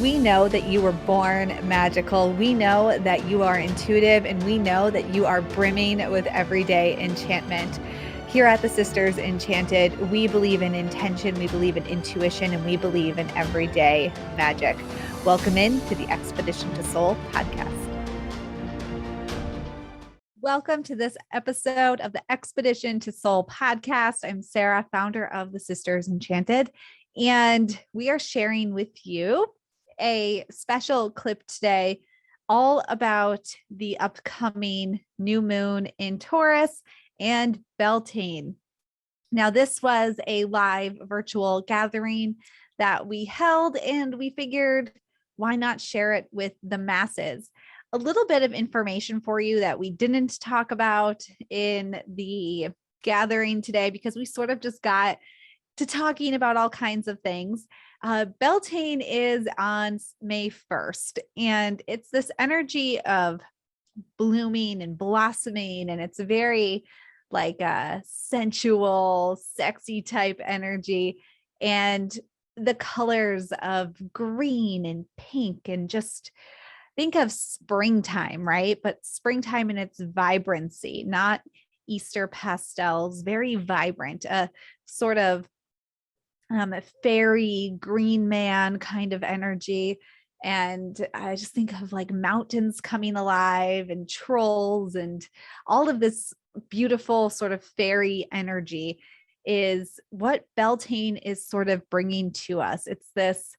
We know that you were born magical. We know that you are intuitive, and we know that you are brimming with everyday enchantment. Here at the Sisters Enchanted, we believe in intention, we believe in intuition, and we believe in everyday magic. Welcome in to the Expedition to Soul podcast. Welcome to this episode of the Expedition to Soul podcast. I'm Sara, founder of the Sisters Enchanted, and we are sharing with you a special clip today all about the upcoming new moon in Taurus and Beltane. Now, this was a live virtual gathering that we held, and we figured, why not share it with the masses? A little bit of information for you that we didn't talk about in the gathering today, because we sort of just got to talking about all kinds of things. Beltane is on May 1st, and it's this energy of blooming and blossoming, and it's very like a sensual, sexy type energy, and the colors of green and pink, and just think of springtime, right? But springtime in its vibrancy, not Easter pastels, very vibrant, a sort of fairy green man kind of energy. And I just think of like mountains coming alive and trolls and all of this beautiful sort of fairy energy is what Beltane is sort of bringing to us. It's this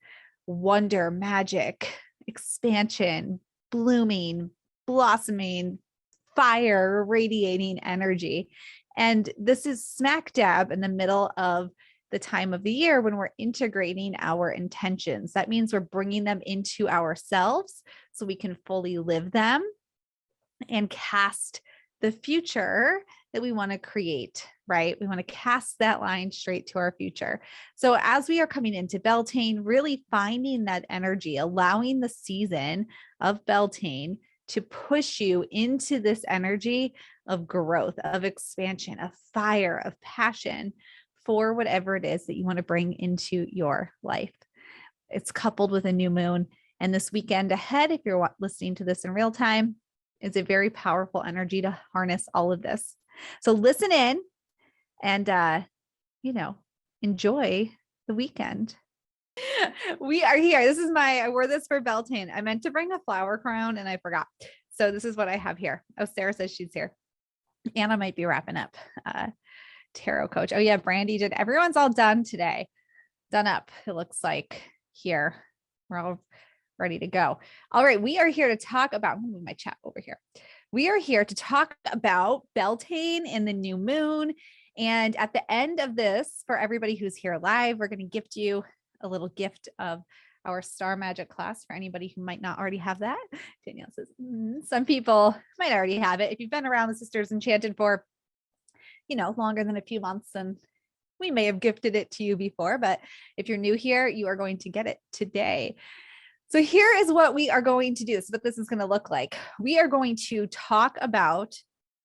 wonder, magic, expansion, blooming, blossoming, fire, radiating energy. And this is smack dab in the middle of the time of the year when we're integrating our intentions. That means we're bringing them into ourselves so we can fully live them and cast the future that we want to create, right? We want to cast that line straight to our future. So as we are coming into Beltane, really finding that energy, allowing the season of Beltane to push you into this energy of growth, of expansion, of fire, of passion, for whatever it is that you want to bring into your life. It's coupled with a new moon. And this weekend ahead, if you're listening to this in real time, is a very powerful energy to harness all of this. So listen in and, enjoy the weekend. We are here. I wore this for Beltane. I meant to bring a flower crown and I forgot. So this is what I have here. Oh, Sara says she's here. Anna might be wrapping up. Tarot coach. Oh yeah, Brandy did. Everyone's all done today. Done up, it looks like here. We're all ready to go. All right, we are here to talk about, I'm gonna move my chat over here. We are here to talk about Beltane and the new moon. And at the end of this, for everybody who's here live, we're going to gift you a little gift of our Star Magic class for anybody who might not already have that. Danielle says, some people might already have it. If you've been around the Sisters Enchanted for longer than a few months, and we may have gifted it to you before, but if you're new here, you are going to get it today. So here is what we are going to do. This is what this is going to look like. We are going to talk about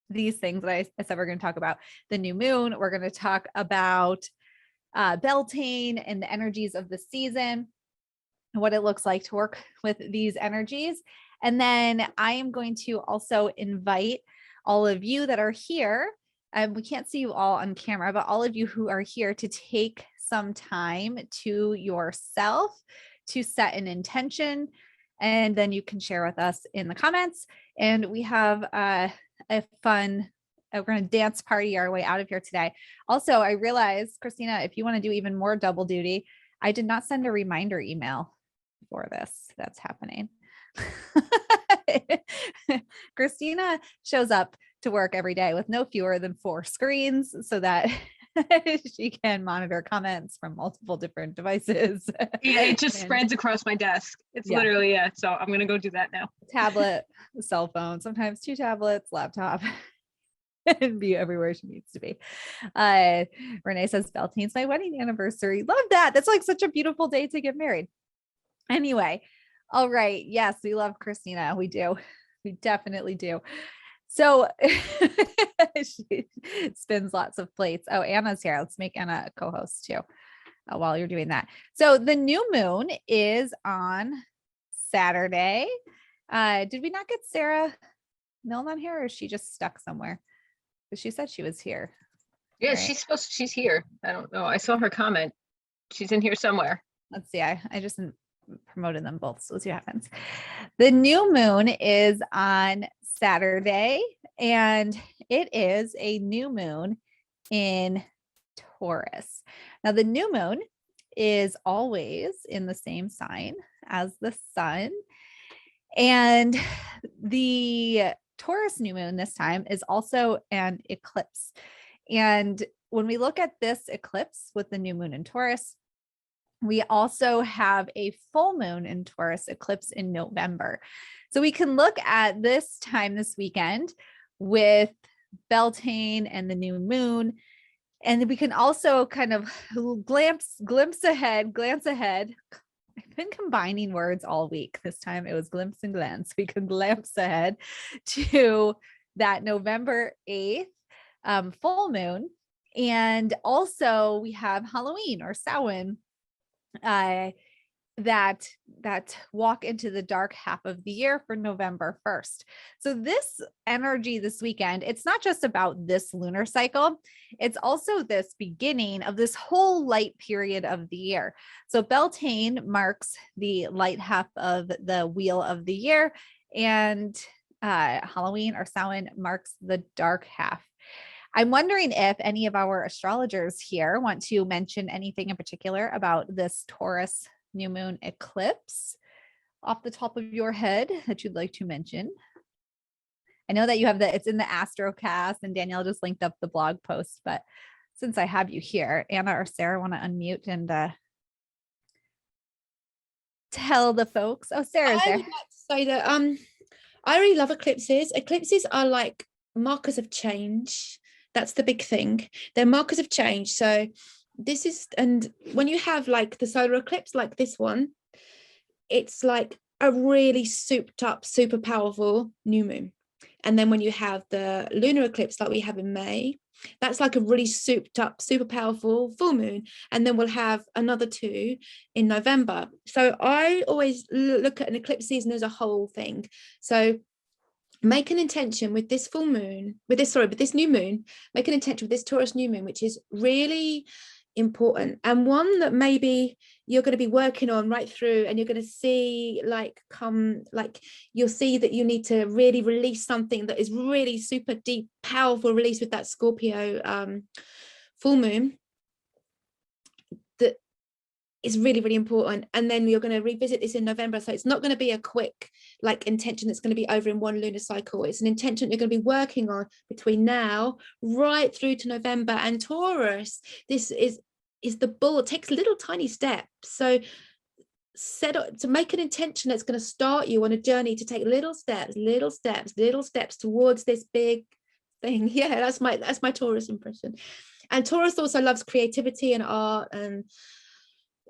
these things that I said we're going to talk about. The new moon. We're going to talk about Beltane and the energies of the season, and what it looks like to work with these energies. And then I am going to also invite all of you that are here. We can't see you all on camera, but all of you who are here to take some time to yourself to set an intention, and then you can share with us in the comments. And we have a fun, we're going to dance party our way out of here today. Also, I realized, Christina, if you want to do even more double duty, I did not send a reminder email for this. That's happening. Christina shows up to work every day with no fewer than 4 screens so that she can monitor comments from multiple different devices. Yeah, it just spreads across my desk. It's literally, so I'm going to go do that now. Tablet, cell phone, sometimes 2 tablets, laptop, and be everywhere she needs to be. Renee says, Beltane's my wedding anniversary. Love that. That's like such a beautiful day to get married. Anyway, all right. Yes, we love Christina. We do. We definitely do. So she spins lots of plates. Oh, Anna's here. Let's make Anna a co-host too. while you're doing that. So the new moon is on Saturday. Did we not get Sara Milne on here, or is she just stuck somewhere? Because she said she was here. Yeah, right? she's here. I don't know. I saw her comment. She's in here somewhere. Let's see. I just promoted them both. So let's see what happens. The new moon is on Saturday, and it is a new moon in Taurus. Now, the new moon is always in the same sign as the sun. And the Taurus new moon this time is also an eclipse. And when we look at this eclipse with the new moon in Taurus, we also have a full moon in Taurus eclipse in November. So we can look at this time this weekend with Beltane and the new moon. And we can also kind of glance ahead. I've been combining words all week. This time it was glimpse and glance. We can glance ahead to that November 8th full moon. And also we have Halloween or Samhain that walk into the dark half of the year for November 1st. So this energy this weekend, it's not just about this lunar cycle, it's also this beginning of this whole light period of the year. So Beltane marks the light half of the wheel of the year, and Halloween or Samhain marks the dark half. I'm wondering if any of our astrologers here want to mention anything in particular about this Taurus new moon eclipse off the top of your head that you'd like to mention. I know that you have it's in the Astrocast, and Danielle just linked up the blog post, but since I have you here, Anna or Sara want to unmute and tell the folks. Oh, Sara's there. I would like to say that I really love eclipses. Eclipses are like markers of change. That's the big thing. They're markers of change. So this is, and when you have like the solar eclipse like this one, it's like a really souped up, super powerful new moon. And then when you have the lunar eclipse like we have in May, that's like a really souped up, super powerful full moon. And then we'll have another two in November. So I always look at an eclipse season as a whole thing. So make an intention with this full moon, with this new moon, make an intention with this Taurus new moon, which is really important, and one that maybe you're going to be working on right through, and you're going to see you'll see that you need to really release something that is really super deep, powerful release with that Scorpio full moon. That is really, really important. And then you're going to revisit this in November. So it's not going to be a quick intention that's going to be over in one lunar cycle. It's an intention you're going to be working on between now right through to November. And Taurus, this is the bull. It takes little tiny steps. So to make an intention that's going to start you on a journey to take little steps towards this big thing. Yeah, that's my Taurus impression. And Taurus also loves creativity and art and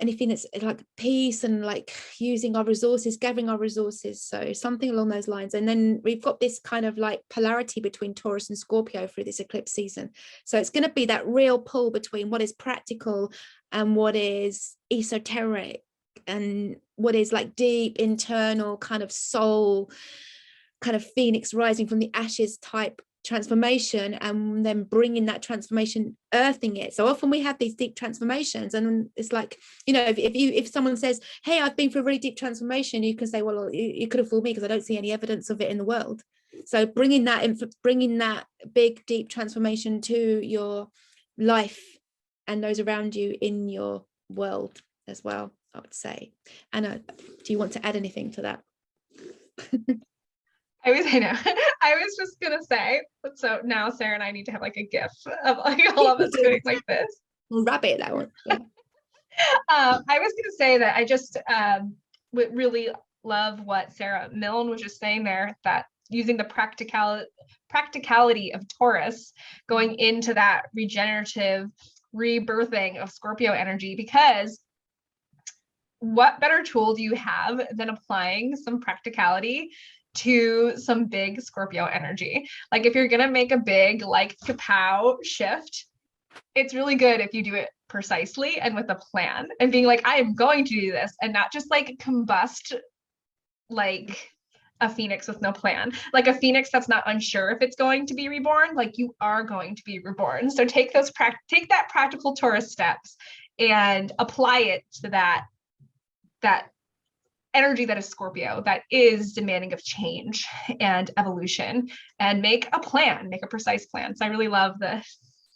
anything that's like peace and like using our resources, gathering our resources. So something along those lines. And then we've got this kind of like polarity between Taurus and Scorpio through this eclipse season. So it's going to be that real pull between what is practical and what is esoteric and what is like deep internal kind of soul, kind of phoenix rising from the ashes type transformation, and then bringing that transformation, earthing it. So often we have these deep transformations, and it's like, you know, if someone says, hey, I've been through a really deep transformation, you can say, well, you could have fooled me because I don't see any evidence of it in the world. So bringing that big deep transformation to your life and those around you in your world as well, I would say. Anna, do you want to add anything to that? I was just gonna say, so now Sara and I need to have like a gif of like all of us doing like this. We'll wrap it that one. Yeah. I was gonna say that I just would really love what Sara Milne was just saying there, that using the practicality of Taurus going into that regenerative rebirthing of Scorpio energy, because what better tool do you have than applying some practicality to some big Scorpio energy? Like if you're gonna make a big like kapow shift, it's really good if you do it precisely and with a plan, and being like, I am going to do this, and not just like combust like a phoenix with no plan, like a phoenix that's not unsure if it's going to be reborn. Like, you are going to be reborn. So take that practical Taurus steps and apply it to that energy that is Scorpio, that is demanding of change and evolution, and make a plan, make a precise plan. So I really love the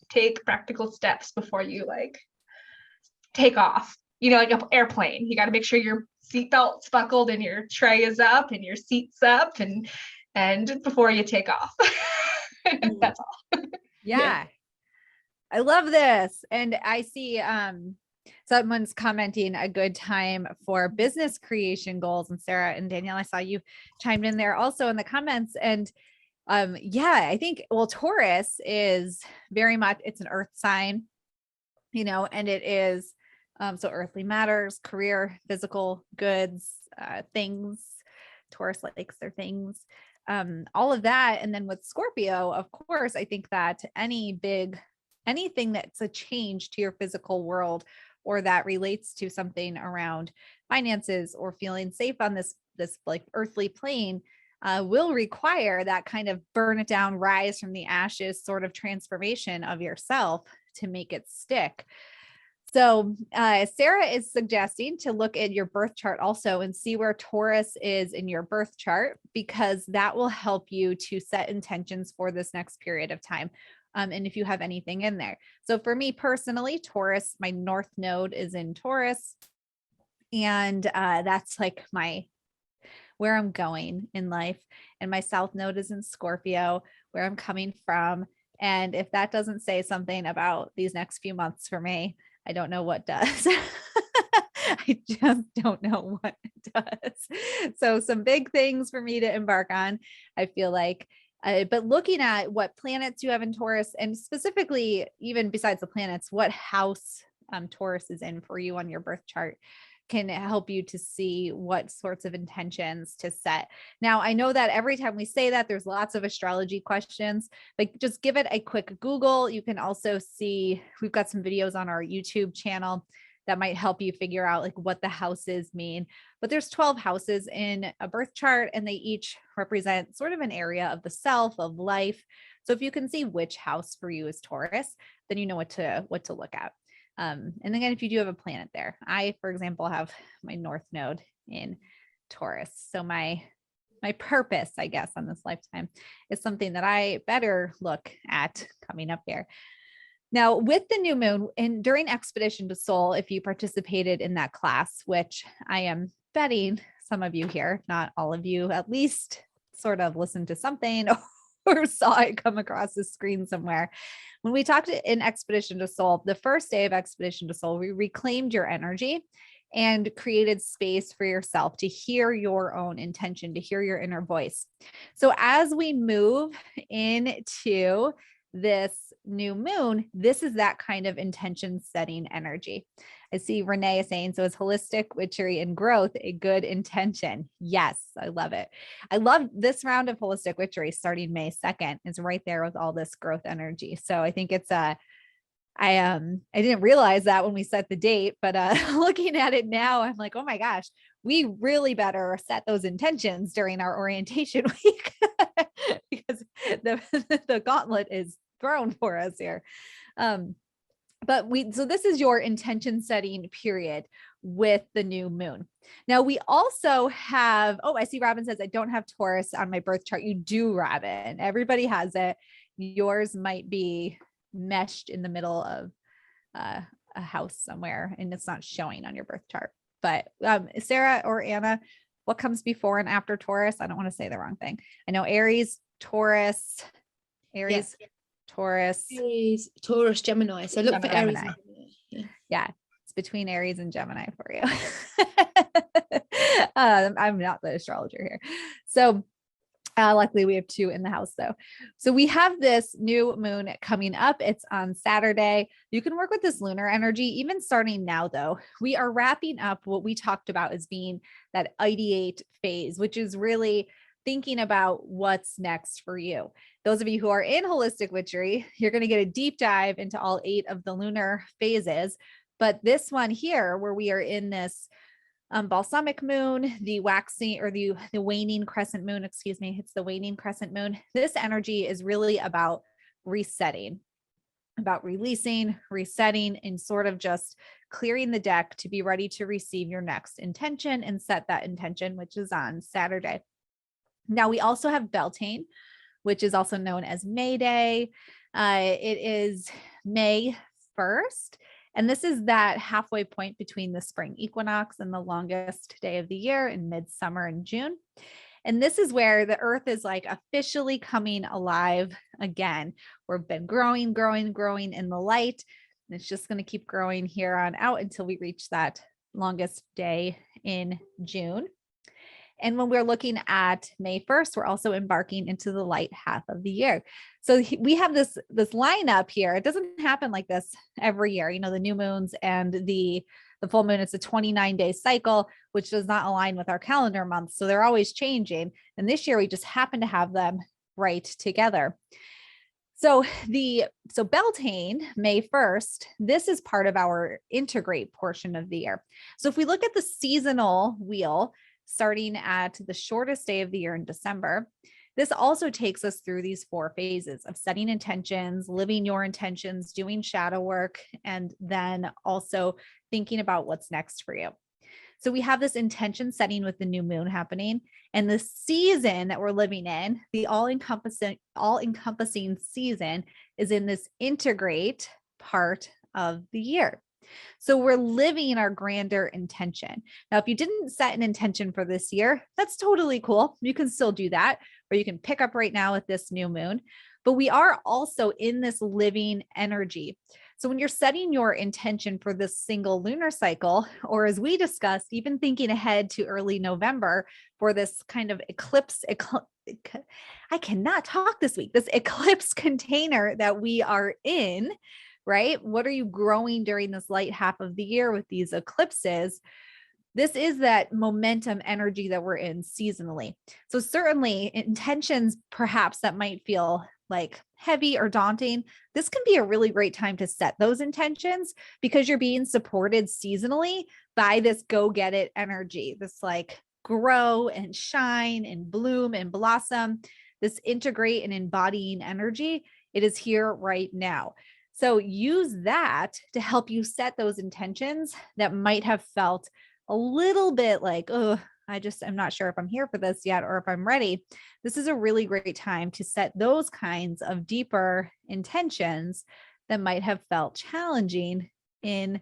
take practical steps before you like take off. You know, like an airplane, you got to make sure your seatbelt's buckled and your tray is up and your seat's up, and before you take off. That's all. Yeah. I love this. And I see someone's commenting a good time for business creation goals. And Sara and Danielle, I saw you chimed in there also in the comments. And yeah, I think, well, Taurus is very much, it's an earth sign, you know, and it is so earthly matters, career, physical goods, things. Taurus likes their things, all of that. And then with Scorpio, of course, I think that anything that's a change to your physical world, or that relates to something around finances or feeling safe on this like earthly plane, will require that kind of burn it down, rise from the ashes sort of transformation of yourself to make it stick. So Sara is suggesting to look at your birth chart also and see where Taurus is in your birth chart, because that will help you to set intentions for this next period of time. And if you have anything in there. So for me personally, Taurus, my north node is in Taurus. And that's like where I'm going in life. And my south node is in Scorpio, where I'm coming from. And if that doesn't say something about these next few months for me, I don't know what does. I just don't know what it does. So some big things for me to embark on, I feel like. But looking at what planets you have in Taurus, and specifically, even besides the planets, what house Taurus is in for you on your birth chart, can help you to see what sorts of intentions to set. Now, I know that every time we say that, there's lots of astrology questions, but just give it a quick Google. You can also see, we've got some videos on our YouTube channel that might help you figure out like what the houses mean. But there's 12 houses in a birth chart, and they each represent sort of an area of the self, of life. So if you can see which house for you is Taurus, then you know what to look at. And again, if you do have a planet there, I, for example, have my north node in Taurus. So my purpose, I guess, on this lifetime is something that I better look at coming up here. Now, with the new moon and during Expedition to Soul, if you participated in that class, which I am betting some of you here, not all of you, at least sort of listened to something or saw it come across the screen somewhere. When we talked in Expedition to Soul, the first day of Expedition to Soul, we reclaimed your energy and created space for yourself to hear your own intention, to hear your inner voice. So as we move into this new moon, this is that kind of intention setting energy. I see Renee is saying, so is holistic witchery and growth a good intention? Yes, I love it. I love this round of holistic witchery starting May 2nd is right there with all this growth energy. So I think it's I didn't realize that when we set the date, but looking at it now, I'm like, oh my gosh, we really better set those intentions during our orientation week because the gauntlet is thrown for us here. So this is your intention setting period with the new moon. Now we also have, I see Robin says, I don't have Taurus on my birth chart. You do, Robin. Everybody has it. Yours might be meshed in the middle of a house somewhere and it's not showing on your birth chart. But Sara or Anna, what comes before and after Taurus? I don't want to say the wrong thing. I know Aries, Taurus, Aries, yeah. Taurus, Gemini. So look for Aries. Yeah, it's between Aries and Gemini for you. I'm not the astrologer here. So luckily we have two in the house though. So we have this new moon coming up. It's on Saturday. You can work with this lunar energy, even starting now though. We are wrapping up what we talked about as being that ideate phase, which is really thinking about what's next for you. Those of you who are in holistic witchery, you're going to get a deep dive into all 8 of the lunar phases. But this one here, where we are in this balsamic moon, the waxing or the waning crescent moon, excuse me, it's the waning crescent moon. This energy is really about resetting, about releasing, resetting, and sort of just clearing the deck to be ready to receive your next intention and set that intention, which is on Saturday. Now, we also have Beltane, which is also known as May Day. It is May 1st. And this is that halfway point between the spring equinox and the longest day of the year in midsummer in June. And this is where the earth is like officially coming alive again. We've been growing in the light. And it's just going to keep growing here on out until we reach that longest day in June. And when we're looking at May 1st, we're also embarking into the light half of the year. So we have this lineup here. It doesn't happen like this every year. You know, the new moons and the full moon, it's a 29-day cycle, which does not align with our calendar months. So they're always changing. And this year we just happen to have them right together. So Beltane, May 1st, this is part of our integrate portion of the year. So if we look at the seasonal wheel, starting at the shortest day of the year in December, this also takes us through these 4 phases of setting intentions, living your intentions, doing shadow work, and then also thinking about what's next for you. So we have this intention setting with the new moon happening, and the season that we're living in, the all-encompassing season, is in this integrate part of the year. So we're living our grander intention. Now, if you didn't set an intention for this year, that's totally cool. You can still do that, or you can pick up right now with this new moon. But we are also in this living energy. So when you're setting your intention for this single lunar cycle, or as we discussed, even thinking ahead to early November for this kind of eclipse, I cannot talk this week, this eclipse container that we are in, right? What are you growing during this light half of the year with these eclipses? This is that momentum energy that we're in seasonally. So certainly intentions, perhaps that might feel like heavy or daunting, this can be a really great time to set those intentions because you're being supported seasonally by this go get it energy, this like grow and shine and bloom and blossom, this integrate and embodying energy. It is here right now. So use that to help you set those intentions that might have felt a little bit like, oh, I'm not sure if I'm here for this yet or if I'm ready. This is a really great time to set those kinds of deeper intentions that might have felt challenging in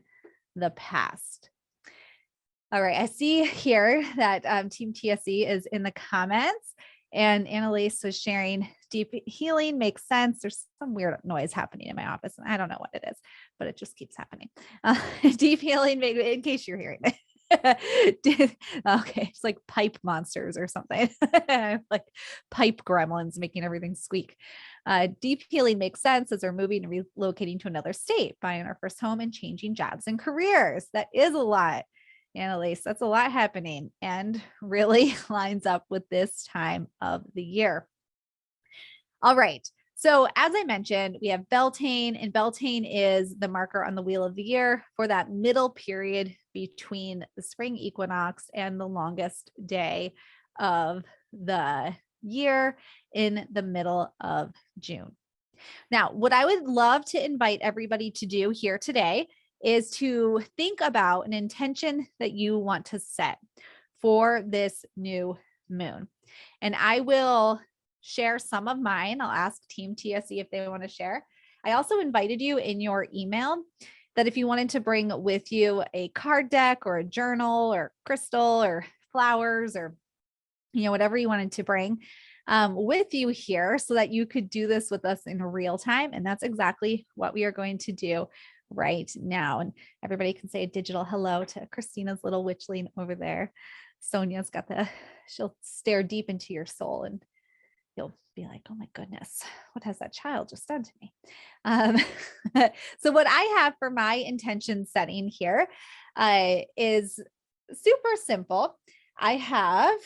the past. All right, I see here that Team TSE is in the comments, and Annalise was sharing deep healing makes sense. There's some weird noise happening in my office, and I don't know what it is, but it just keeps happening. Deep healing, in case you're hearing it. Okay, it's like pipe monsters or something, like pipe gremlins making everything squeak. Deep healing makes sense as we're moving and relocating to another state, buying our first home and changing jobs and careers. That is a lot, Annalise. That's a lot happening and really lines up with this time of the year. All right. So as I mentioned, we have Beltane, and Beltane is the marker on the wheel of the year for that middle period between the spring equinox and the longest day of the year in the middle of June. Now, what I would love to invite everybody to do here today is to think about an intention that you want to set for this new moon. And I will share some of mine. I'll ask Team TSE if they want to share. I also invited you in your email that if you wanted to bring with you a card deck or a journal or crystal or flowers or, whatever you wanted to bring with you here so that you could do this with us in real time. And that's exactly what we are going to do right now. And everybody can say a digital hello to Christina's little witchling over there. Sonia's she'll stare deep into your soul and you'll be like, oh my goodness, what has that child just done to me? So what I have for my intention setting here is super simple. I have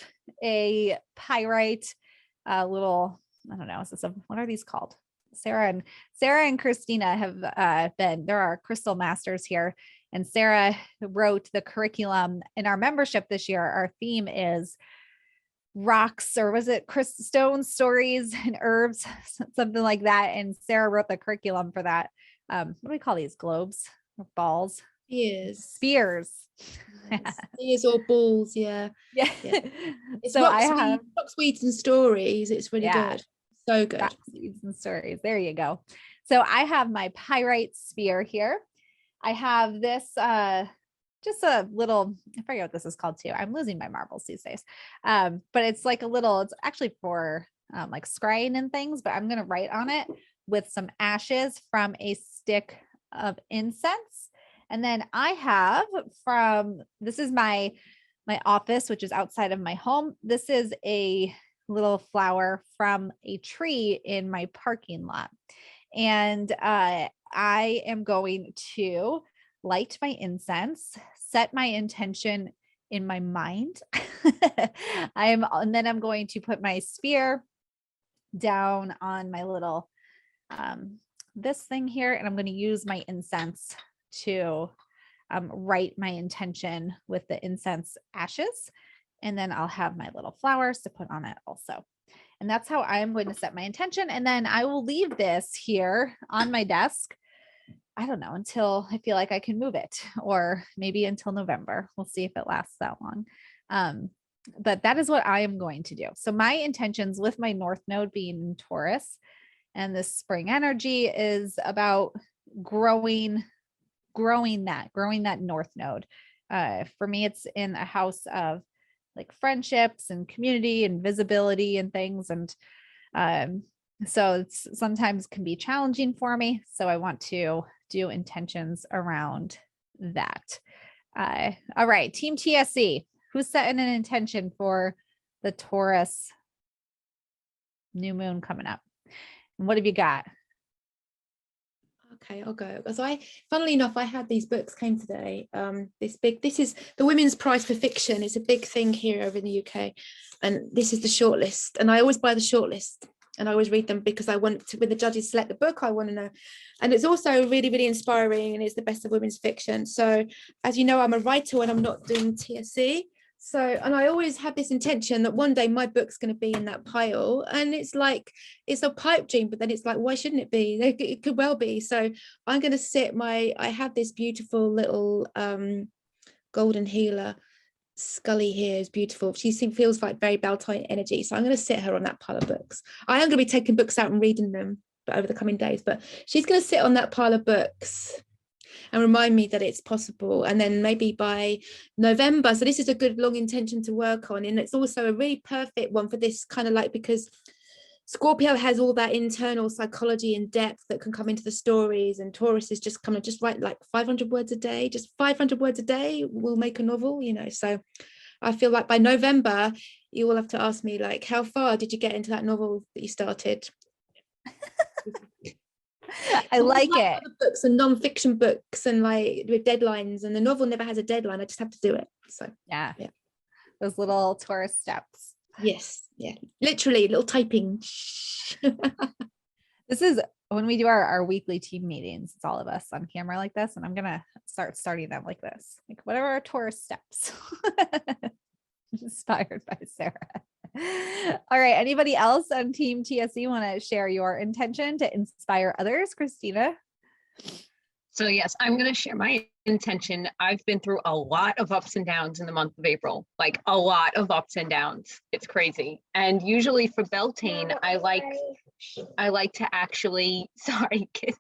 a pyrite little, I don't know, what are these called? Sara and Christina have there are crystal masters here, and Sara wrote the curriculum in our membership this year. Our theme is rocks, or was it stones, stories, and herbs, something like that. And Sara wrote the curriculum for that. What do we call these? Globes or balls? Spears. Spears or balls, yeah. It's So I have rocks, weeds, and stories. It's really good. So good. Rocks, weeds, and stories. There you go. So I have my pyrite spear here. I have this just a little, I forget what this is called too. I'm losing my marbles these days. But it's like it's actually for like scrying and things, but I'm going to write on it with some ashes from a stick of incense. And then I have this is my office, which is outside of my home. This is a little flower from a tree in my parking lot. And I am going to light my incense, set my intention in my mind. And then I'm going to put my spear down on my little, this thing here. And I'm going to use my incense to write my intention with the incense ashes. And then I'll have my little flowers to put on it also. And that's how I'm going to set my intention. And then I will leave this here on my desk, I don't know, until I feel like I can move it, or maybe until November. We'll see if it lasts that long. But that is what I am going to do. So my intentions with my North Node being in Taurus and this spring energy is about growing that North Node. For me, it's in a house of like friendships and community and visibility and things. And so it's sometimes can be challenging for me. So I want to do intentions around that. All right, Team TSE, who's setting an intention for the Taurus new moon coming up? And what have you got? Okay, I'll go. Because funnily enough, I had these books came today. This is the Women's Prize for Fiction. It's a big thing here over in the UK. And this is the shortlist. And I always buy the shortlist and I always read them because I want to, when the judges select the book, I want to know. And it's also really, really inspiring, and it's the best of women's fiction. So as you know, I'm a writer and I'm not doing TSE. So, and I always have this intention that one day my book's going to be in that pile, and it's like, it's a pipe dream, but then it's like, why shouldn't it be? It could well be. So I'm going to sit I have this beautiful little golden healer. Scully here is beautiful. She feels like very Beltane energy. So I'm going to sit her on that pile of books. I am going to be taking books out and reading them over the coming days, but she's going to sit on that pile of books and remind me that it's possible. And then maybe by November, so this is a good long intention to work on. And it's also a really perfect one for this kind of like, because Scorpio has all that internal psychology and depth that can come into the stories, and Taurus is just kind of just write like 500 words a day, just 500 words a day will make a novel, you know. So I feel like by November, you will have to ask me like, how far did you get into that novel that you started? I like it. Books and non-fiction books and like with deadlines, and the novel never has a deadline. I just have to do it. So yeah. Those little Taurus steps. Yes, yeah, literally little typing. This is when we do our weekly team meetings. It's all of us on camera like this, and I'm gonna starting them like this. Like, what are our Taurus steps? Inspired by Sara. All right. Anybody else on Team TSE want to share your intention to inspire others? Christina? So yes, I'm going to share my intention. I've been through a lot of ups and downs in the month of April, like a lot of ups and downs. It's crazy. And usually for Beltane, I like to actually, sorry, kid.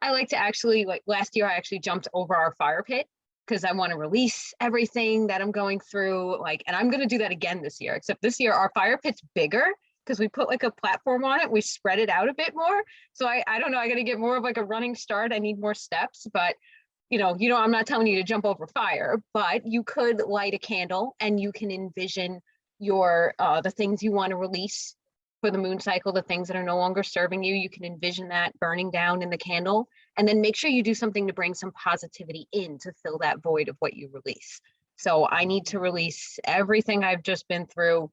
I like to actually, like last year, I actually jumped over our fire pit because I want to release everything that I'm going through. Like, and I'm going to do that again this year, except this year, our fire pit's bigger because we put like a platform on it. We spread it out a bit more. So I don't know, I got to get more of like a running start. I need more steps, but you know, I'm not telling you to jump over fire, but you could light a candle and you can envision your, the things you want to release for the moon cycle, the things that are no longer serving you. You can envision that burning down in the candle, and then make sure you do something to bring some positivity in to fill that void of what you release. So I need to release everything I've just been through,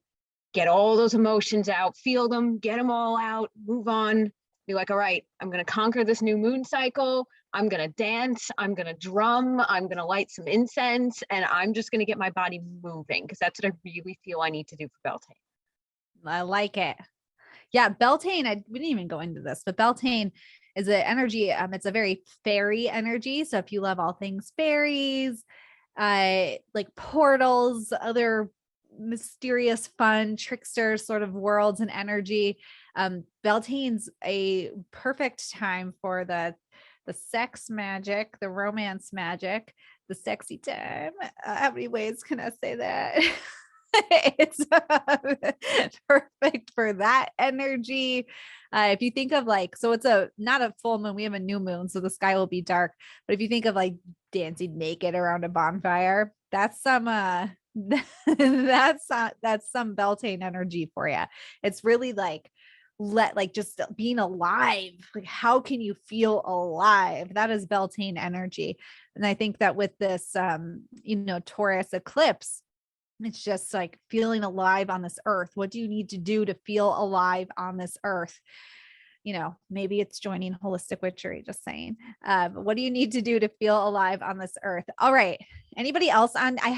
get all those emotions out, feel them, get them all out, move on, be like, all right, I'm going to conquer this new moon cycle. I'm going to dance. I'm going to drum. I'm going to light some incense, and I'm just going to get my body moving, because that's what I really feel I need to do for Beltane. I like it. Yeah, Beltane, we didn't even go into this, but Beltane is an energy. It's a very fairy energy. So if you love all things fairies, like portals, other mysterious, fun, trickster sort of worlds and energy, Beltane's a perfect time for the sex magic, the romance magic, the sexy time. How many ways can I say that? It's perfect for that energy. If you think of like, so it's not a full moon, we have a new moon, so the sky will be dark. But if you think of like dancing naked around a bonfire, that's some that's some Beltane energy for you. It's really like just being alive. Like, how can you feel alive? That is Beltane energy. And I think that with this Taurus eclipse, it's just like feeling alive on this earth. What do you need to do to feel alive on this earth? Maybe it's joining holistic witchery, just saying. What do you need to do to feel alive on this earth? All right. Anybody else on? I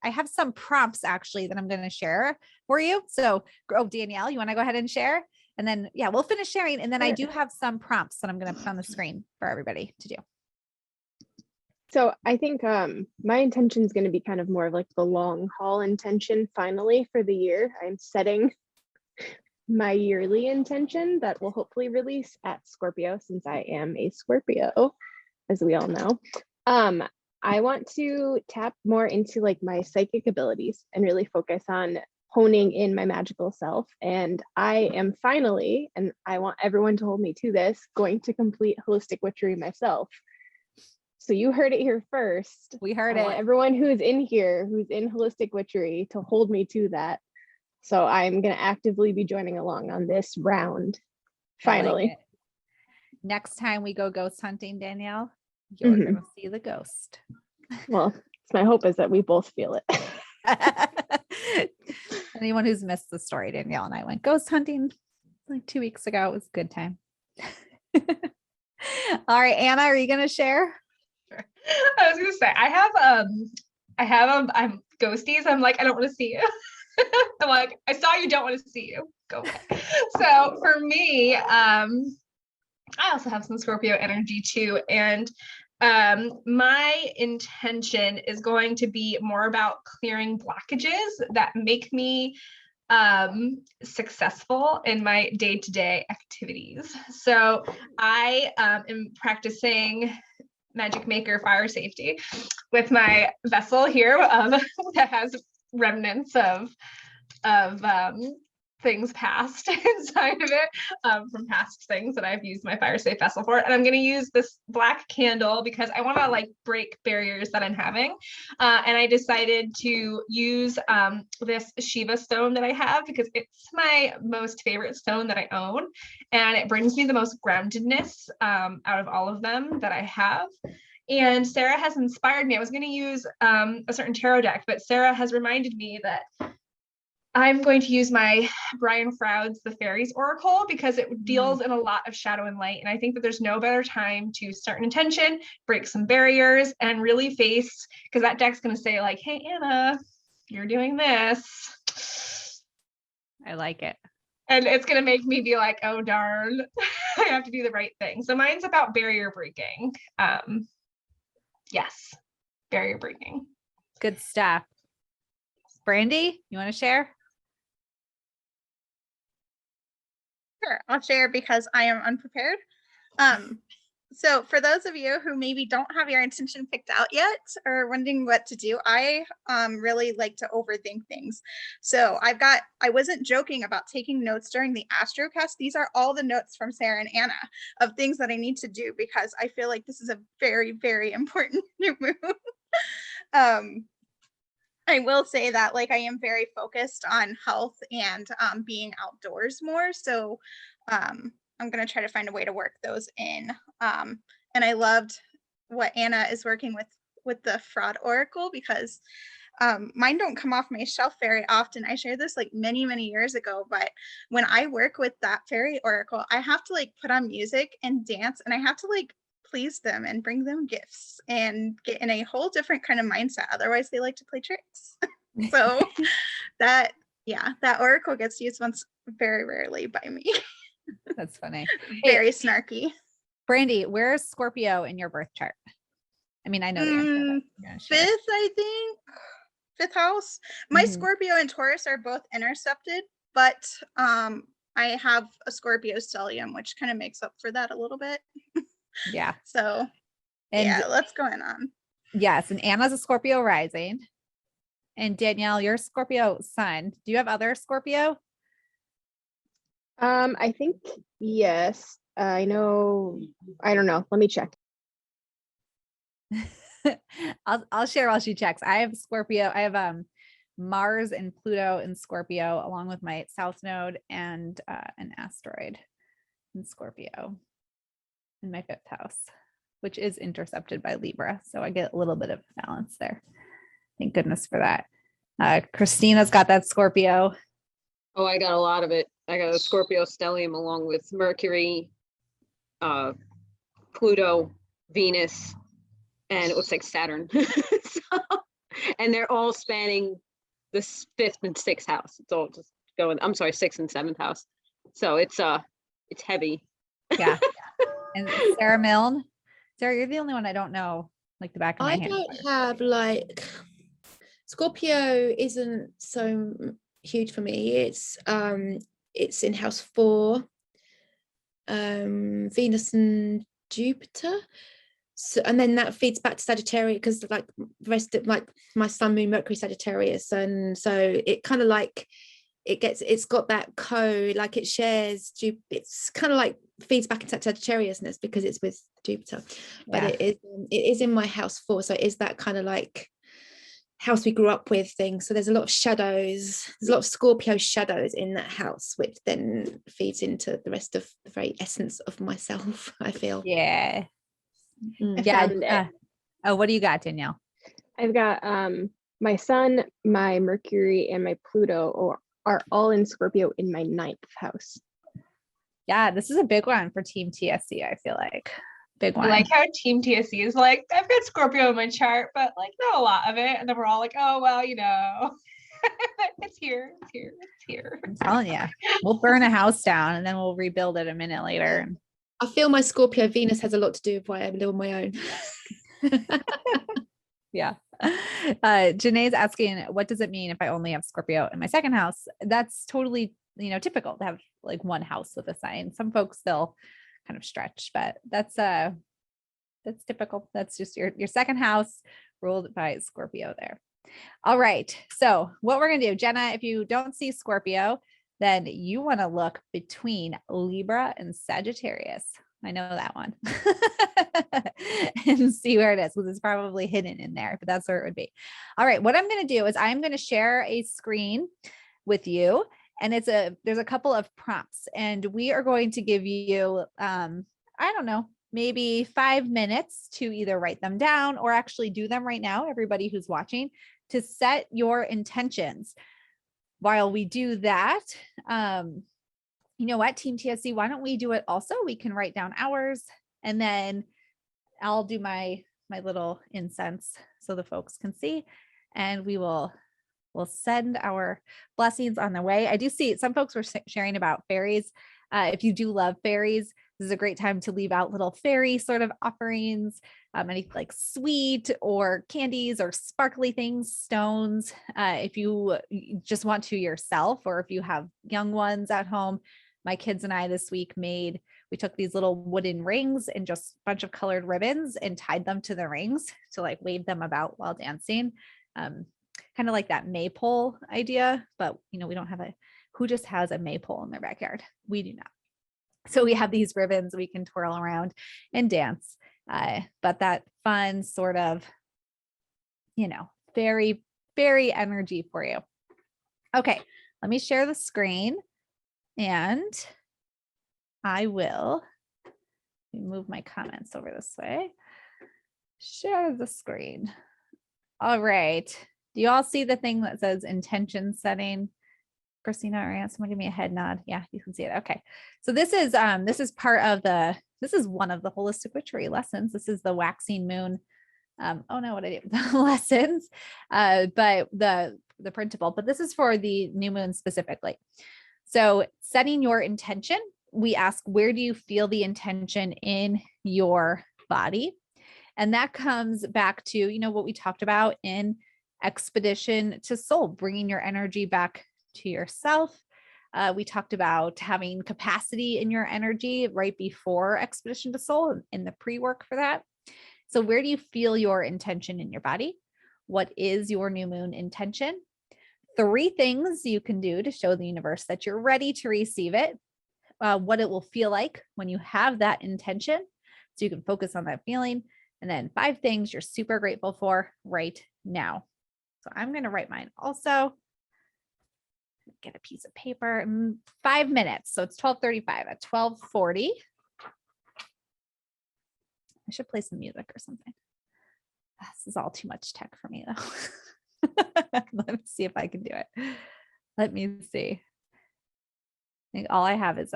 have some prompts actually that I'm going to share for you. So, Danielle, you want to go ahead and share? And then, yeah, we'll finish sharing. And then I do have some prompts that I'm going to put on the screen for everybody to do. So I think my intention is going to be kind of more of like the long haul intention finally for the year. I'm setting my yearly intention that will hopefully release at Scorpio, since I am a Scorpio, as we all know. I want to tap more into like my psychic abilities and really focus on honing in my magical self. And I am finally, and I want everyone to hold me to this, going to complete holistic witchery myself. So you heard it here first. We heard I it. want everyone who's in here, who's in holistic witchery, to hold me to that. So I'm going to actively be joining along on this round. Finally. Like next time we go ghost hunting, Danielle, you're going to see the ghost. Well, it's my hope is that we both feel it. Anyone who's missed the story, Danielle and I went ghost hunting like 2 weeks ago. It was a good time. All right, Anna, are you going to share? Sure. I was gonna say I'm ghosties. I'm like, I don't want to see you. I'm like, I saw you, don't want to see you. Go away. So for me, I also have some Scorpio energy too. And my intention is going to be more about clearing blockages that make me successful in my day-to-day activities. So I am practicing Magic Maker fire safety with my vessel here that has remnants of things past inside of it from past things that I've used my fire safe vessel for. And I'm going to use this black candle because I want to like break barriers that I'm having. And I decided to use this Shiva stone that I have because it's my most favorite stone that I own. And it brings me the most groundedness out of all of them that I have. And Sara has inspired me. I was going to use a certain tarot deck, but Sara has reminded me that I'm going to use my Brian Froud's The Fairies Oracle because it deals in a lot of shadow and light. And I think that there's no better time to start an intention, break some barriers, and really face, because that deck's going to say like, hey, Anna, you're doing this. I like it. And it's going to make me be like, oh, darn, I have to do the right thing. So mine's about barrier breaking. Yes, barrier breaking. Good stuff. Brandy, you want to share? Sure, I'll share because I am unprepared. So for those of you who maybe don't have your intention picked out yet or wondering what to do, I really like to overthink things. So I wasn't joking about taking notes during the Astrocast. These are all the notes from Sara and Anna of things that I need to do because I feel like this is a very, very important new moon. I will say that like I am very focused on health and being outdoors more. So I'm going to try to find a way to work those in. And I loved what Anna is working with with the fraud oracle because mine don't come off my shelf very often. I shared this like many, many years ago, but when I work with that fairy oracle, I have to like put on music and dance, and I have to like please them and bring them gifts and get in a whole different kind of mindset. Otherwise they like to play tricks. So that oracle gets used once very rarely by me. That's funny. Very snarky. Brandy, where's Scorpio in your birth chart? I mean, I know the answer. But Fifth, I think. Fifth house. My Mhm. Scorpio and Taurus are both intercepted, but I have a Scorpio stellium, which kind of makes up for that a little bit. Yeah. So And yeah, what's going on? yes, and Anna's a Scorpio rising. And Danielle, you're Scorpio sun. Do you have other Scorpio? I think yes. I know. I don't know. Let me check. I'll share while she checks. I have Scorpio. I have Mars and Pluto in Scorpio, along with my South Node and an asteroid in Scorpio in my fifth house, which is intercepted by Libra. So I get a little bit of balance there. Thank goodness for that. Christina's got that Scorpio. Oh, I got a lot of it. I got a Scorpio stellium along with Mercury, Pluto, Venus, and it looks like Saturn. And they're all spanning the fifth and sixth house. It's all just going, I'm sorry, sixth and seventh house. So it's heavy. Yeah. And Sarah Milne. Sarah, you're the only one I don't know, like the back of my I hand. don't have like Scorpio isn't so huge for me. It's in house 4, Venus and Jupiter. So, and then that feeds back to Sagittarius because like the rest of like my sun, moon, Mercury, Sagittarius, and so it kind of like it's got that code, like it shares. It's kind of like feeds back into Sagittariusness because it's with Jupiter, but it is in my house 4, so it is that kind of like house we grew up with thing. So there's a lot of shadows. There's a lot of Scorpio shadows in that house, which then feeds into the rest of the very essence of myself, I feel. Yeah. I Yeah. found it. Oh, what do you got, Danielle? I've got my sun, my Mercury, and my Pluto are all in Scorpio in my 9th house. Yeah, this is a big one for Team TSC, I feel like. Big I one. like how Team TSC is like, I've got Scorpio in my chart, but like not a lot of it. And then we're all like, oh, well, you know, it's here. I'm telling you, we'll burn a house down and then we'll rebuild it a minute later. I feel my Scorpio Venus has a lot to do with why I live on my own. Yeah. Janae's asking, what does it mean if I only have Scorpio in my second house? That's totally, typical to have like one house with a sign. Some folks still kind of stretch, but that's typical. That's just your second house ruled by Scorpio there. All right. So what we're going to do, Jenna, if you don't see Scorpio, then you want to look between Libra and Sagittarius. I know that one. And see where it is, because it's probably hidden in there, but that's where it would be. All right. What I'm going to do is I'm going to share a screen with you, and there's a couple of prompts, and we are going to give you, I don't know, maybe 5 minutes to either write them down or actually do them right now, everybody who's watching, to set your intentions. While we do that, you know what, Team TSC, why don't we do it also? We can write down ours, and then I'll do my little incense so the folks can see, and we'll send our blessings on the way. I do see some folks were sharing about fairies. If you do love fairies, this is a great time to leave out little fairy sort of offerings, any like sweet or candies or sparkly things, stones. If you just want to yourself, or if you have young ones at home, my kids and I this week we took these little wooden rings and just a bunch of colored ribbons and tied them to the rings to like wave them about while dancing. Kind of like that maypole idea, but we don't have who just has a maypole in their backyard? We do not. So we have these ribbons we can twirl around and dance. But that fun sort of, very, very energy for you. Okay, let me share the screen, and I will move my comments over this way. share the screen. All right. Do you all see the thing that says intention setting? Christina or Anne, someone give me a head nod. Yeah, you can see it. Okay. So this is part of this is one of the holistic witchery lessons. This is the waxing moon. Oh no, what I did the lessons, but the printable, but this is for the new moon specifically. So setting your intention, we ask, where do you feel the intention in your body? And that comes back to, what we talked about in Expedition to Soul, bringing your energy back to yourself. We talked about having capacity in your energy right before Expedition to Soul in the pre-work for that. So where do you feel your intention in your body? What is your new moon intention? 3 things you can do to show the universe that you're ready to receive it, what it will feel like when you have that intention, so you can focus on that feeling, and then 5 things you're super grateful for right now. So I'm going to write mine also. Get a piece of paper, 5 minutes. So it's 12:35. At 12:40, I should play some music or something. This is all too much tech for me though. Let me see if I can do it. Let me see. I think all I have is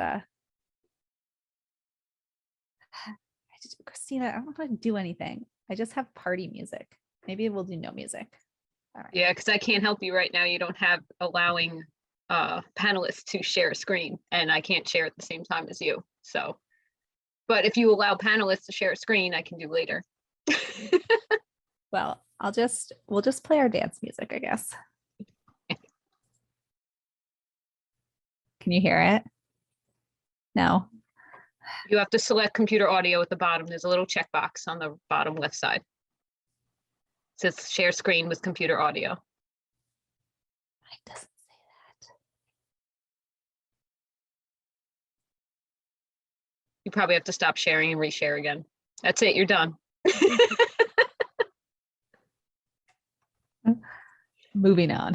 Christina, I don't know if I can do anything. I just have party music. Maybe we'll do no music. All right. Yeah, because I can't help you right now. You don't have allowing panelists to share a screen, and I can't share at the same time as you. So, but if you allow panelists to share a screen, I can do later. Well, we'll just play our dance music, I guess. Can you hear it? No. You have to select computer audio at the bottom. There's a little checkbox on the bottom left side. It says share screen with computer audio. It doesn't say that. You probably have to stop sharing and reshare again. That's it, you're done. Moving on.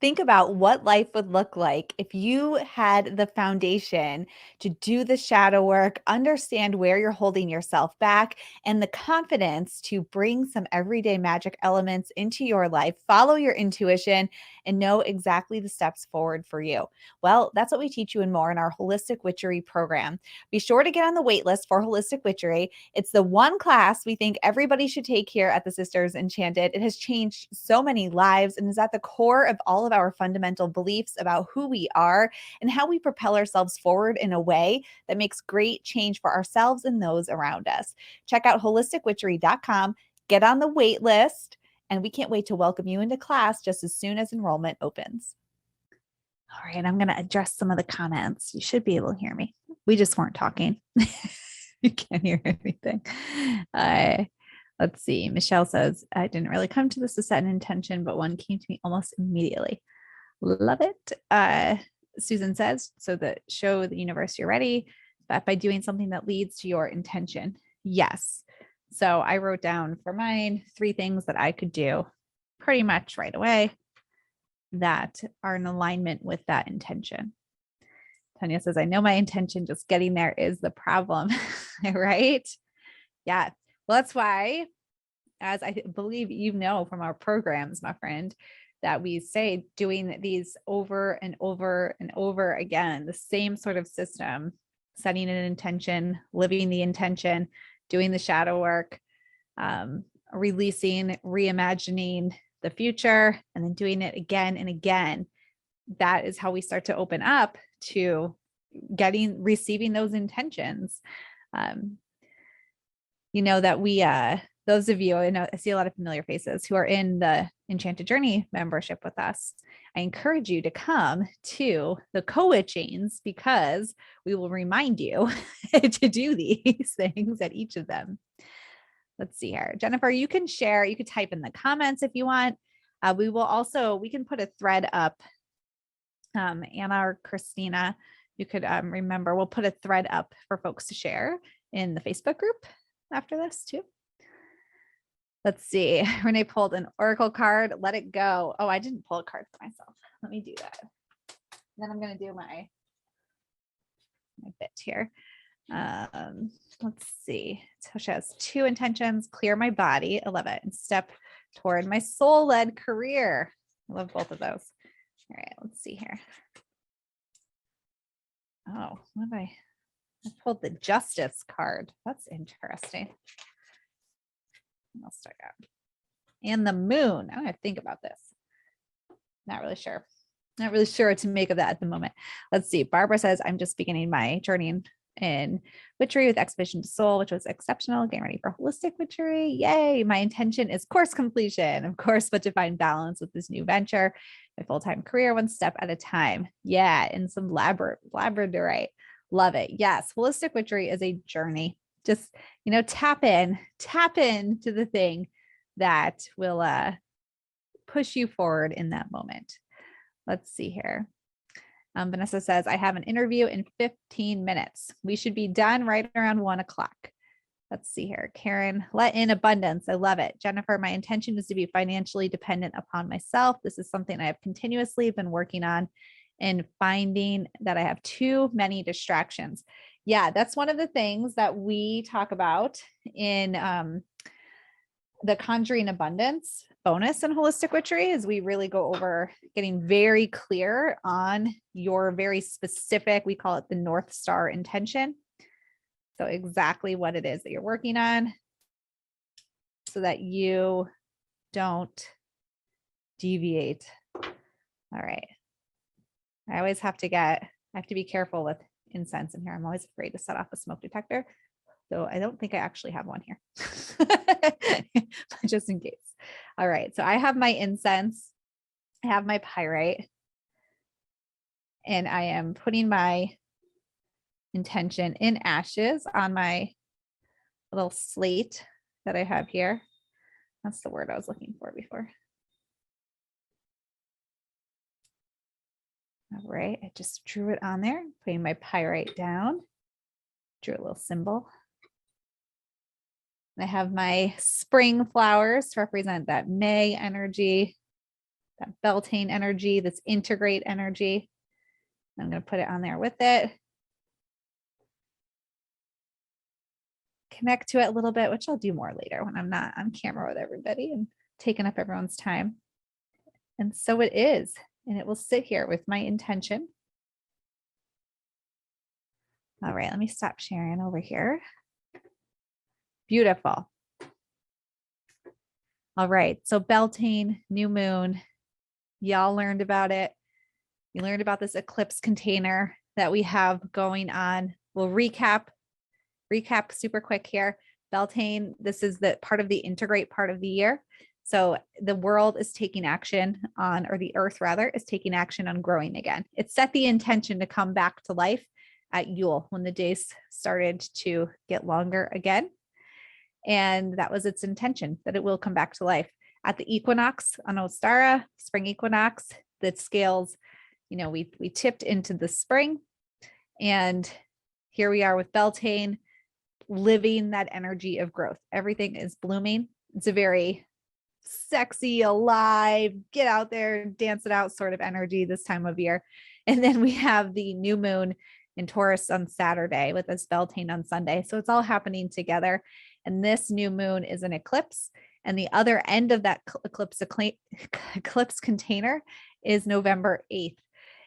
Think about what life would look like if you had the foundation to do the shadow work, understand where you're holding yourself back, and the confidence to bring some everyday magic elements into your life, follow your intuition, and know exactly the steps forward for you. Well, that's what we teach you and more in our Holistic Witchery program. Be sure to get on the wait list for Holistic Witchery. It's the one class we think everybody should take here at the Sisters Enchanted. It has changed so many lives and is at the core of all of our fundamental beliefs about who we are and how we propel ourselves forward in a way that makes great change for ourselves and those around us. Check out holisticwitchery.com, get on the wait list, and we can't wait to welcome you into class just as soon as enrollment opens. All right, I'm going to address some of the comments. You should be able to hear me. We just weren't talking. You can't hear anything. Let's see. Michelle says, I didn't really come to this to set an intention, but one came to me almost immediately. Love it. Susan says, so that show the universe you're ready, but by doing something that leads to your intention. Yes. So I wrote down for mine 3 things that I could do pretty much right away that are in alignment with that intention. Tanya says, I know my intention, just getting there is the problem, right? Yeah. Well, that's why, as I believe you know from our programs, my friend, that we say doing these over and over and over again, the same sort of system, setting an intention, living the intention, doing the shadow work, releasing, reimagining the future, and then doing it again and again. That is how we start to open up to receiving those intentions. That we, those of you, I see a lot of familiar faces who are in the Enchanted Journey membership with us. I encourage you to come to the co-witchings because we will remind you to do these things at each of them. Let's see here. Jennifer, you can share, you could type in the comments if you want. We can put a thread up. Anna or Christina, you could remember, we'll put a thread up for folks to share in the Facebook group after this too. Let's see. Renee pulled an oracle card. Let it go. Oh, I didn't pull a card for myself. Let me do that. Then I'm going to do my bit here. Let's see. So she has 2 intentions: clear my body, I love it, and step toward my soul-led career. I love both of those. All right, let's see here. Oh, what have I pulled the Justice card. That's interesting. I'll start out. And the Moon. I don't have to think about this. Not really sure. Not really sure what to make of that at the moment. Let's see. Barbara says, I'm just beginning my journey in witchery with Expedition to Soul, which was exceptional. Getting ready for holistic witchery. Yay. My intention is course completion, of course, but to find balance with this new venture, my full-time career, one step at a time. Yeah. And some labradorite. Love it. Yes. Holistic witchery is a journey. Just, tap into the thing that will push you forward in that moment. Let's see here. Vanessa says, I have an interview in 15 minutes. We should be done right around 1 o'clock. Let's see here. Karen, let in abundance. I love it. Jennifer, my intention is to be financially dependent upon myself. This is something I have continuously been working on and finding that I have too many distractions. Yeah, that's one of the things that we talk about in the Conjuring Abundance bonus in Holistic Witchery, is we really go over getting very clear on your very specific, we call it the North Star intention. So exactly what it is that you're working on so that you don't deviate. All right. I always have to be careful with incense in here. I'm always afraid to set off a smoke detector. So I don't think I actually have one here, just in case. All right. So I have my incense. I have my pyrite. And I am putting my intention in ashes on my little slate that I have here. That's the word I was looking for before. All right. I just drew it on there, putting my pyrite down. Drew a little symbol. I have my spring flowers to represent that May energy, that Beltane energy, this integrate energy. I'm going to put it on there with it. Connect to it a little bit, which I'll do more later when I'm not on camera with everybody and taking up everyone's time. And so it is, and it will sit here with my intention. All right, let me stop sharing over here. Beautiful. All right, so Beltane, new moon, y'all learned about it. You learned about this eclipse container that we have going on. We'll recap super quick here. Beltane, this is the part of the integrate part of the year. So the world is taking action on, or the earth rather, is taking action on growing again. It set the intention to come back to life at Yule when the days started to get longer again. And that was its intention, that it will come back to life. At the equinox on Ostara, spring equinox, the scales, we tipped into the spring. And here we are with Beltane, living that energy of growth. Everything is blooming. It's a very sexy, alive, get out there, dance it out sort of energy this time of year. And then we have the new moon in Taurus on Saturday with this Beltane on Sunday. So it's all happening together. And this new moon is an eclipse. And the other end of that eclipse container is November 8th.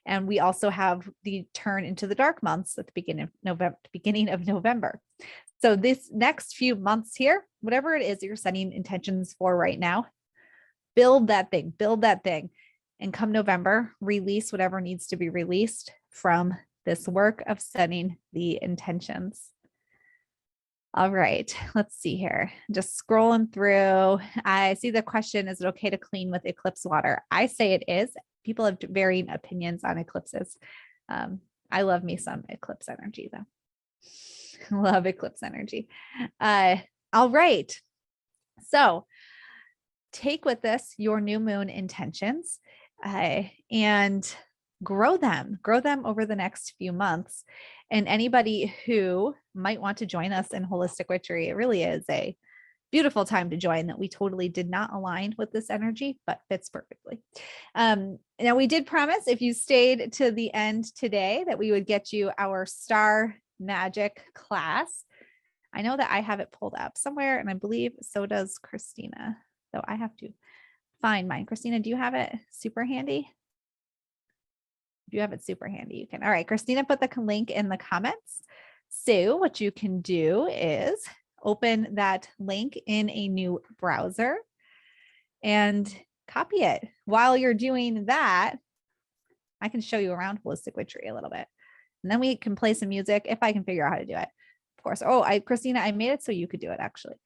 And we also have the turn into the dark months at the beginning of November. So this next few months here, whatever it is that you're setting intentions for right now, build that thing. And come November, release whatever needs to be released from this work of setting the intentions. All right, let's see here. Just scrolling through. I see the question, is it okay to clean with eclipse water? I say it is. People have varying opinions on eclipses. I love me some eclipse energy though. Love eclipse energy. All right. So take with this your new moon intentions and grow them over the next few months. And anybody who might want to join us in Holistic Witchery, it really is a beautiful time to join that we totally did not align with this energy, but fits perfectly. Now we did promise if you stayed to the end today that we would get you our star magic class. I know that I have it pulled up somewhere, and I believe so does Christina, though I have to find mine. Christina, do you have it super handy? If you have it super handy, you can. All right, Christina put the link in the comments. So what you can do is open that link in a new browser and copy it. While you're doing that, I can show you around Holistic Witchery a little bit. And then we can play some music if I can figure out how to do it. Of course. Oh, Christina, I made it so you could do it actually.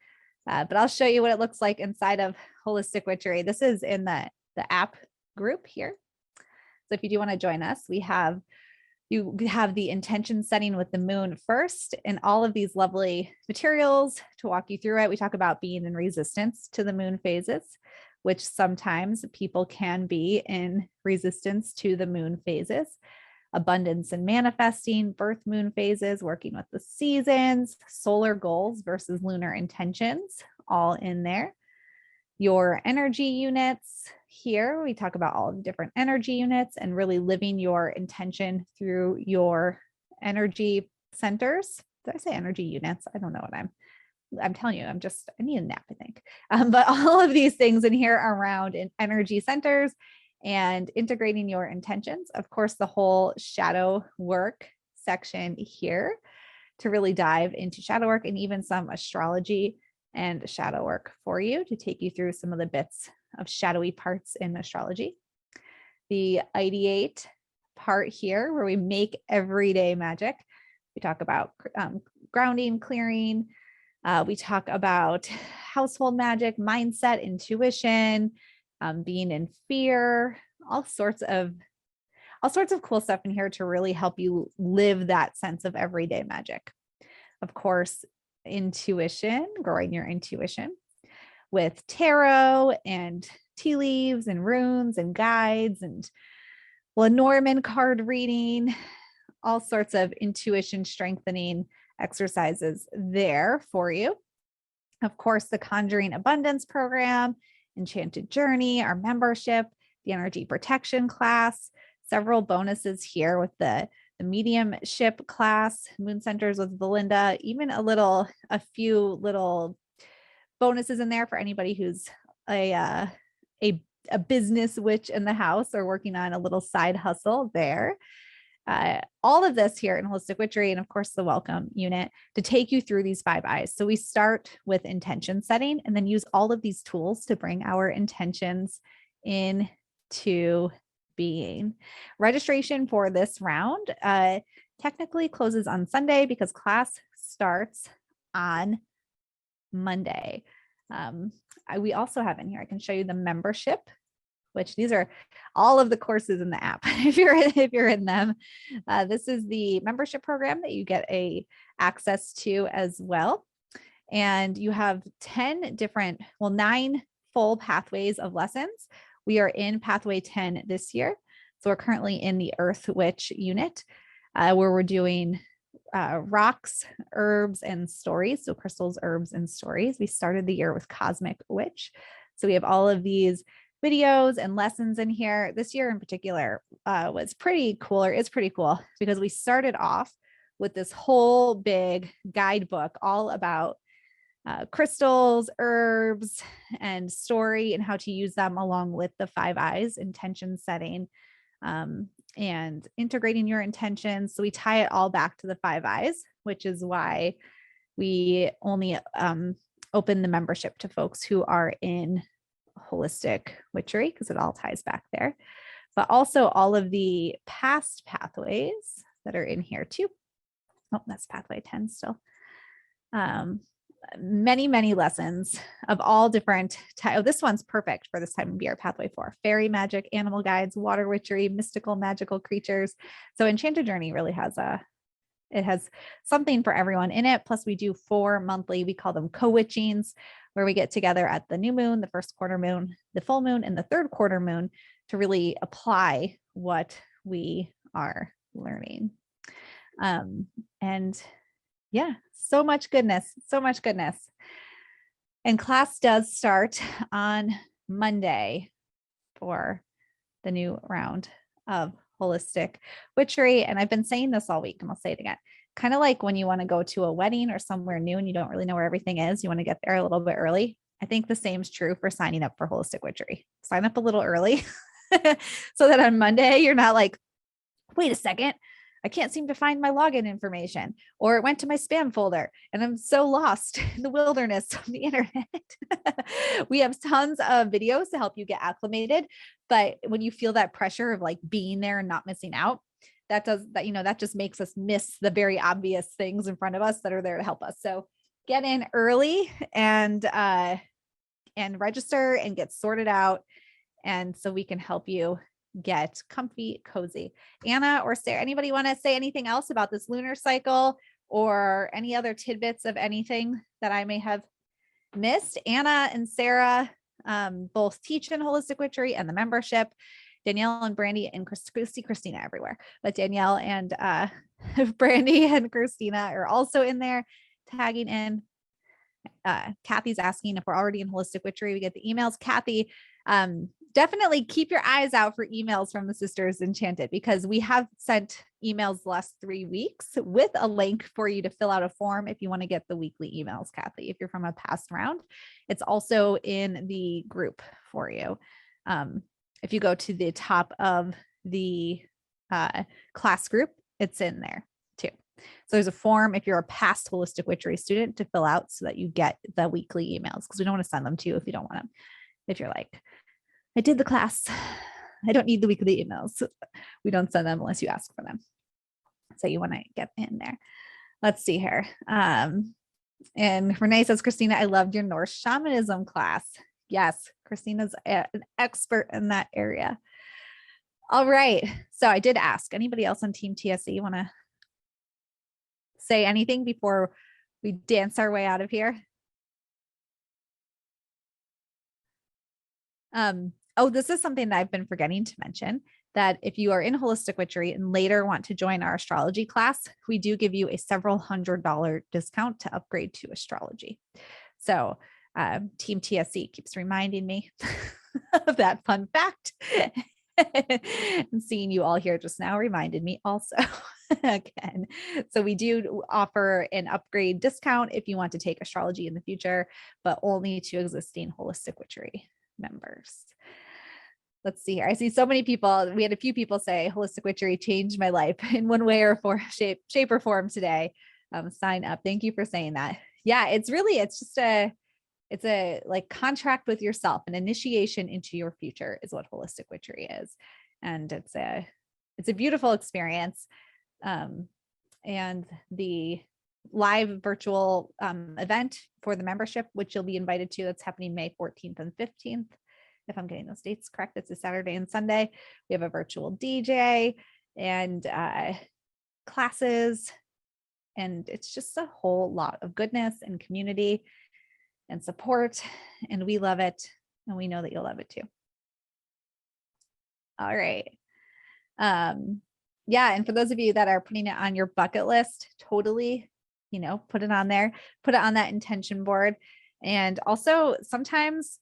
But I'll show you what it looks like inside of Holistic Witchery. This is in the app group here. So if you do want to join us, you have the intention setting with the moon first, and all of these lovely materials to walk you through it. We talk about being in resistance to the moon phases, which sometimes people can be in resistance to the moon phases. Abundance and manifesting, birth moon phases, working with the seasons, solar goals versus lunar intentions, all in there. Your energy units here, we talk about all of the different energy units and really living your intention through your energy centers. Did I say energy units? I don't know what I'm telling you, I need a nap, I think. But all of these things in here around in energy centers and integrating your intentions. Of course, the whole shadow work section here to really dive into shadow work and even some astrology and shadow work for you to take you through some of the bits of shadowy parts in astrology. The ideate part here where we make everyday magic. We talk about grounding, clearing. We talk about household magic, mindset, intuition, being in fear, all sorts of cool stuff in here to really help you live that sense of everyday magic. Of course, intuition, growing your intuition with tarot and tea leaves and runes and guides and Lenormand card reading, all sorts of intuition strengthening exercises there for you. Of course, the Conjuring Abundance program, Enchanted Journey, our membership, the energy protection class, several bonuses here with the mediumship class, Moon Centers with Belinda, even a few little bonuses in there for anybody who's a business witch in the house or working on a little side hustle there. All of this here in Holistic Witchery, and of course the welcome unit to take you through these 5 eyes. So we start with intention setting and then use all of these tools to bring our intentions into being. Registration for this round technically closes on Sunday because class starts on Monday. We also have in here, I can show you the membership, which these are all of the courses in the app. if you're in them, this is the membership program that you get access to as well. And you have 9 full pathways of lessons. We are in pathway 10 this year. So we're currently in the Earth Witch unit, where we're doing rocks, herbs, and stories. So crystals, herbs, and stories. We started the year with Cosmic Witch. So we have all of these videos and lessons in here. This year in particular was pretty cool, or is pretty cool, because we started off with this whole big guidebook all about crystals, herbs, and story, and how to use them along with the 5 eyes, intention setting, and integrating your intentions. So we tie it all back to the 5 eyes, which is why we only open the membership to folks who are in Holistic Witchery, because it all ties back there. But also all of the past pathways that are in here too. Oh, that's pathway 10 still. Many lessons of all different types. Oh, this one's perfect for this time of year. Pathway 4, fairy magic, animal guides, water witchery, mystical magical creatures. So Enchanted Journey really has something for everyone in it. Plus we do 4 monthly, we call them co-witchings, where we get together at the new moon, the first quarter moon, the full moon, and the third quarter moon to really apply what we are learning. And yeah, so much goodness. And class does start on Monday for the new round of Holistic Witchery. And I've been saying this all week, and I'll say it again. kind of like when you want to go to a wedding or somewhere new and you don't really know where everything is, you want to get there a little bit early. I think the same is true for signing up for Holistic Witchery. Sign up a little early so that on Monday you're not like, wait a second, I can't seem to find my login information, or it went to my spam folder and I'm so lost in the wilderness of the internet. We have tons of videos to help you get acclimated. But when you feel that pressure of like being there and not missing out, that just makes us miss the very obvious things in front of us that are there to help us. So get in early and register and get sorted out. And so we can help you get comfy, cozy. Anna or Sarah, anybody want to say anything else about this lunar cycle or any other tidbits of anything that I may have missed? Anna and Sarah both teach in Holistic Witchery and the membership. Danielle and Brandy and Christina everywhere, but Danielle and Brandy and Christina are also in there tagging in. Kathy's asking if we're already in Holistic Witchery. We get the emails. Kathy, definitely keep your eyes out for emails from the Sisters Enchanted, because we have sent emails the last 3 weeks with a link for you to fill out a form if you want to get the weekly emails, Kathy, if you're from a past round. It's also in the group for you. If you go to the top of the class group, it's in there too. So there's a form if you're a past Holistic Witchery student to fill out so that you get the weekly emails, because we don't want to send them to you if you don't want them. If you're like, I did the class, I don't need the weekly emails, we don't send them unless you ask for them. So you want to get in there. Let's see here. And Renee says, Christina, I loved your Norse shamanism class. Yes, Christina's an expert in that area. All right. So I did ask, anybody else on Team TSE want to say anything before we dance our way out of here? Oh, this is something that I've been forgetting to mention, that if you are in Holistic Witchery and later want to join our astrology class, we do give you a several $100 discount to upgrade to astrology. So Team TSE keeps reminding me of that fun fact. And seeing you all here just now reminded me also again. So we do offer an upgrade discount if you want to take astrology in the future, but only to existing Holistic Witchery members. Let's see here. I see so many people. We had a few people say Holistic Witchery changed my life in one way or shape or form today. Sign up. Thank you for saying that. Yeah, it's just it's a like contract with yourself, an initiation into your future is what Holistic Witchery is. And it's a beautiful experience. And the live virtual event for the membership, which you'll be invited to, that's happening May 14th and 15th. If I'm getting those dates correct, it's a Saturday and Sunday. We have a virtual DJ and classes, and it's just a whole lot of goodness and community and support, and we love it, and we know that you'll love it too. All right. Yeah, and for those of you that are putting it on your bucket list, totally, put it on there, put it on that intention board. And also sometimes,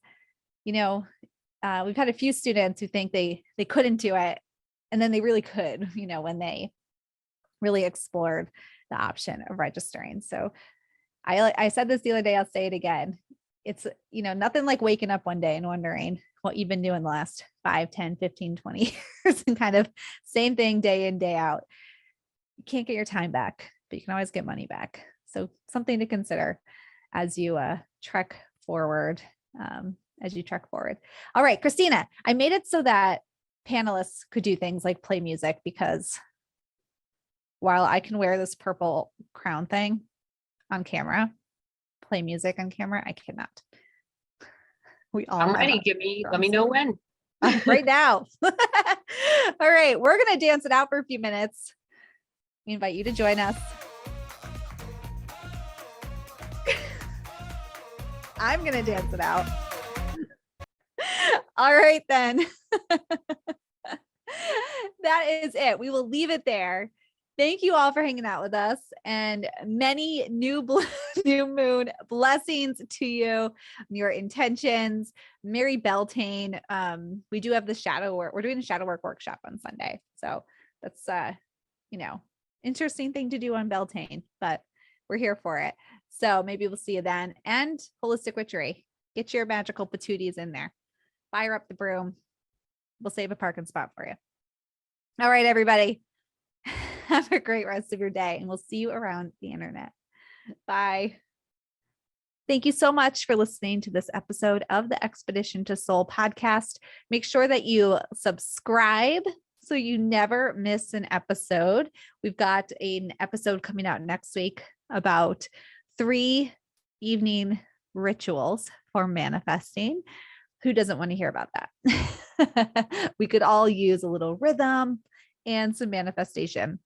we've had a few students who think they couldn't do it, and then they really could, when they really explored the option of registering. So I said this the other day, I'll say it again. It's, nothing like waking up one day and wondering what you've been doing the last 5, 10, 15, 20 years and kind of same thing day in, day out. You can't get your time back, but you can always get money back. So something to consider as you trek forward. All right, Christina, I made it so that panelists could do things like play music, because while I can wear this purple crown thing on camera, play music on camera, I cannot. We all I'm ready. Let me know when. Right now. All right, we're going to dance it out for a few minutes. We invite you to join us. I'm going to dance it out. All right, then. That is it. We will leave it there. Thank you all for hanging out with us, and many new moon blessings to you, your intentions. Merry Beltane. We do have the shadow work. We're doing a shadow work workshop on Sunday. So that's, Interesting thing to do on Beltane, but we're here for it. So maybe we'll see you then. And Holistic Witchery. Get your magical patooties in there. Fire up the broom. We'll save a parking spot for you. All right, everybody. Have a great rest of your day, and we'll see you around the internet. Bye. Thank you so much for listening to this episode of the Expedition to Soul podcast. Make sure that you subscribe so you never miss an episode. We've got an episode coming out next week about 3 evening rituals for manifesting. Who doesn't want to hear about that? We could all use a little rhythm and some manifestation.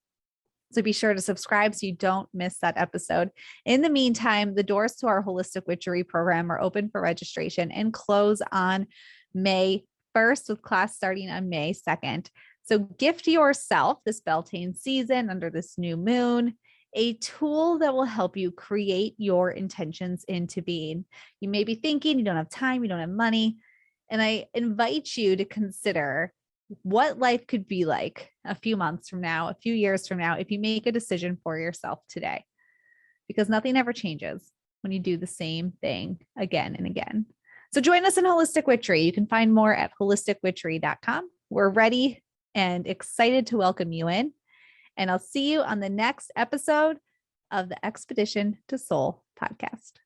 So be sure to subscribe so you don't miss that episode. In the meantime, the doors to our Holistic Witchery program are open for registration and close on May 1st, with class starting on May 2nd. So gift yourself this Beltane season under this new moon a tool that will help you create your intentions into being. You may be thinking you don't have time, you don't have money, and I invite you to consider what life could be like a few months from now, a few years from now, if you make a decision for yourself today, because nothing ever changes when you do the same thing again and again. So join us in Holistic Witchery. You can find more at holisticwitchery.com. We're ready and excited to welcome you in. And I'll see you on the next episode of the Expedition to Soul podcast.